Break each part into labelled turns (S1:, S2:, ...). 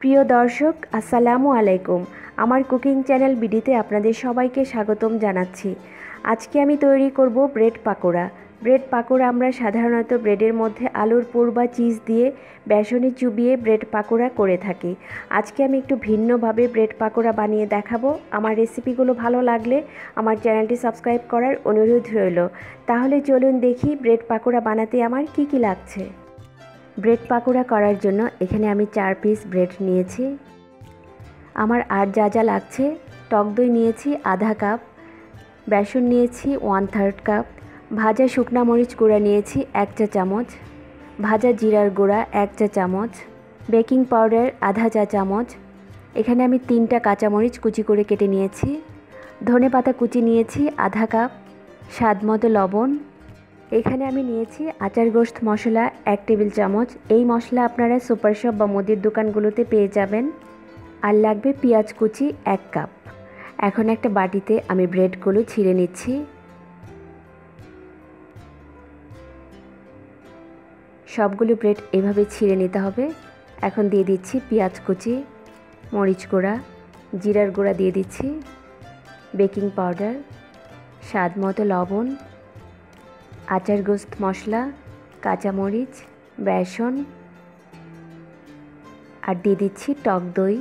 S1: প্রিয় দর্শক, আসসালামু আলাইকুম। আমার কুকিং চ্যানেল বিডিতে আপনাদের সবাইকে স্বাগতম জানাচ্ছি। আজকে আমি তৈরি করব ব্রেড পাকোড়া। ব্রেড পাকোড়া আমরা সাধারণত ব্রেডের মধ্যে আলুর পুর বা চিজ দিয়ে বেসনে চুবিয়ে ব্রেড পাকোড়া করে থাকি। আজকে আমি একটু ভিন্নভাবে ব্রেড পাকোড়া বানিয়ে দেখাবো। আমার রেসিপিগুলো ভালো লাগলে আমার চ্যানেলটি সাবস্ক্রাইব করার অনুরোধ রইল। তাহলে চলুন দেখি ব্রেড পাকোড়া বানাতে আমার কি কি লাগছে। ব্রেড পাকোড়া করার জন্য এখানে আমি 4 পিস ব্রেড নিয়েছি। আমার আর যা যা লাগছে, টক দই নিয়েছি আধা কাপ, বেসন নিয়েছি 1/3 কাপ, ভাজা শুকনা মরিচ গুঁড়া নিয়েছি 1 চা চামচ, ভাজা জিরার গুঁড়া 1 চা চামচ, বেকিং পাউডার আধা চা চামচ। এখানে আমি 3টা কাঁচামরিচ কুচি করে কেটে নিয়েছি, ধনেপাতা কুচি নিয়েছি আধা কাপ, স্বাদ মতো লবণ। এখানে আমি নিয়েছি আচার গোশত মশলা 1 টেবিল চামচ। এই মশলা আপনারা সুপার শপ বা মুদির দোকানগুলোতে পেয়ে যাবেন। আর লাগবে পেঁয়াজ কুচি 1 কাপ। এখন একটা বাটিতে আমি ব্রেডগুলো ছিঁড়ে নিচ্ছি। সবগুলো ব্রেড এভাবে ছিঁড়ে নিতে হবে। এখন দিয়ে দিচ্ছি পেঁয়াজ কুচি, মরিচ গুঁড়া, জিরার গুঁড়া দিয়ে দিচ্ছি, বেকিং পাউডার, স্বাদ মতো লবণ, আচার গোশত মশলা, কাঁচামরিচ, বেসন আর দিয়ে দিচ্ছি টক দই।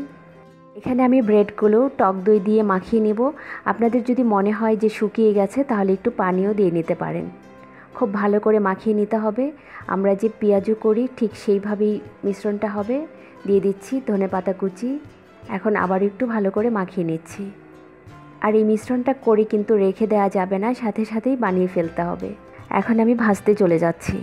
S1: এখানে আমি ব্রেডগুলো টক দই দিয়ে মাখিয়ে নেব। আপনাদের যদি মনে হয় যে শুকিয়ে গেছে তাহলে একটু পানিও দিয়ে নিতে পারেন। খুব ভালো করে মাখিয়ে নিতে হবে। আমরা যে পেঁয়াজু করি ঠিক সেইভাবেই মিশ্রণটা হবে। দিয়ে দিচ্ছি ধনেপাতা কুচি। এখন আবার একটু ভালো করে মাখিয়ে নিচ্ছি। আর এই মিশ্রণটা করে কিন্তু রেখে দেওয়া যাবে না, সাথে সাথেই বানিয়ে ফেলতে হবে। এখন আমি ভাজতে চলে যাচ্ছি।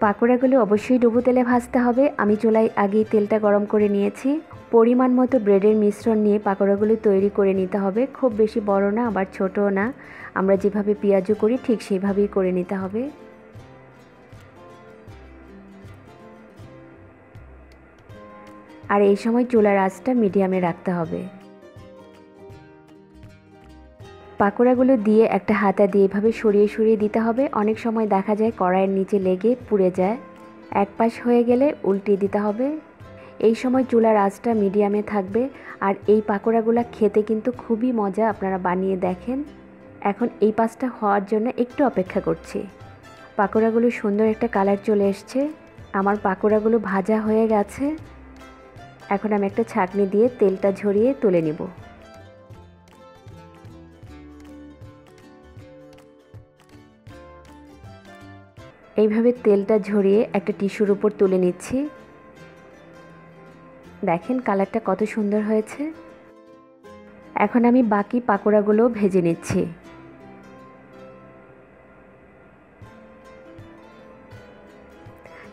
S1: পাকোড়াগুলো অবশ্যই ডুবো তেলে ভাজতে হবে। আমি চুলায় আগেই তেলটা গরম করে নিয়েছি। পরিমাণ মতো ব্রেডের মিশ্রণ নিয়ে পাকোড়াগুলো তৈরি করে নিতে হবে। খুব বেশি বড় না আবার ছোটও না। আমরা যেভাবে পেঁয়াজু করি ঠিক সেইভাবেই করে নিতে হবে। আর এই সময় চুলার আঁচটা মিডিয়ামে রাখতে হবে। পাকোড়াগুলো দিয়ে একটা হাতা দিয়ে এভাবে সরিয়ে সরিয়ে দিতে হবে। অনেক সময় দেখা যায় কড়াইয়ের নিচে লেগে পুড়ে যায়। এক পাশ হয়ে গেলে উল্টিয়ে দিতে হবে। এই সময় চুলার আঁচটা মিডিয়ামে থাকবে। আর এই পাকোড়াগুলো খেতে কিন্তু খুবই মজা, আপনারা বানিয়ে দেখেন। এখন এই পাশটা হওয়ার জন্য একটু অপেক্ষা করছি। পাকোড়াগুলো সুন্দর একটা কালার চলে এসছে। আমার পাকোড়াগুলো ভাজা হয়ে গেছে। এখন আমি একটা ছাঁকনি দিয়ে তেলটা ঝরিয়ে তুলে নিব। এইভাবে তেলটা ঝরিয়ে একটা টিস্যুর উপর তুলে নিচ্ছি। দেখেন কালারটা কত সুন্দর হয়েছে। এখন আমি বাকি পাকোড়াগুলো ভেজে নিচ্ছি।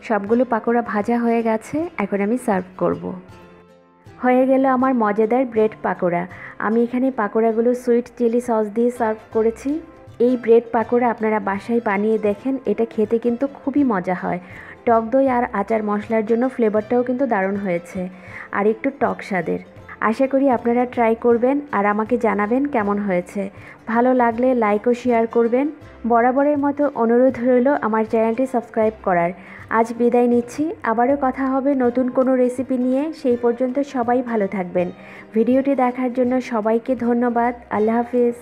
S1: সবগুলো পাকোড়া ভাজা হয়ে গেছে। এখন আমি সার্ভ করব। হয়ে গেল আমার মজাদার ব্রেড পাকোড়া। আমি এখানে পাকোড়াগুলো সুইট চিলি সস দিয়ে সার্ভ করেছি। এই ব্রেড পাকোড়া আপনারা বাসায় বানিয়ে দেখেন, এটা খেতে কিন্তু খুবই মজা হয়। টক দই আর আচার মশলার জন্য ফ্লেভারটাও কিন্তু দারুণ হয়েছে, আর একটু টক স্বাদের। আশা করি আপনারা ট্রাই করবেন আর আমাকে জানাবেন কেমন হয়েছে। ভালো লাগলে লাইক ও শেয়ার করবেন। বরাবরের মতো অনুরোধ রইল আমার চ্যানেলটি সাবস্ক্রাইব করার। আজ বিদায় নিচ্ছি। আবারও কথা হবে নতুন কোনো রেসিপি নিয়ে। সেই পর্যন্ত সবাই ভালো থাকবেন। ভিডিওটি দেখার জন্য সবাইকে ধন্যবাদ। আল্লাহ হাফিজ।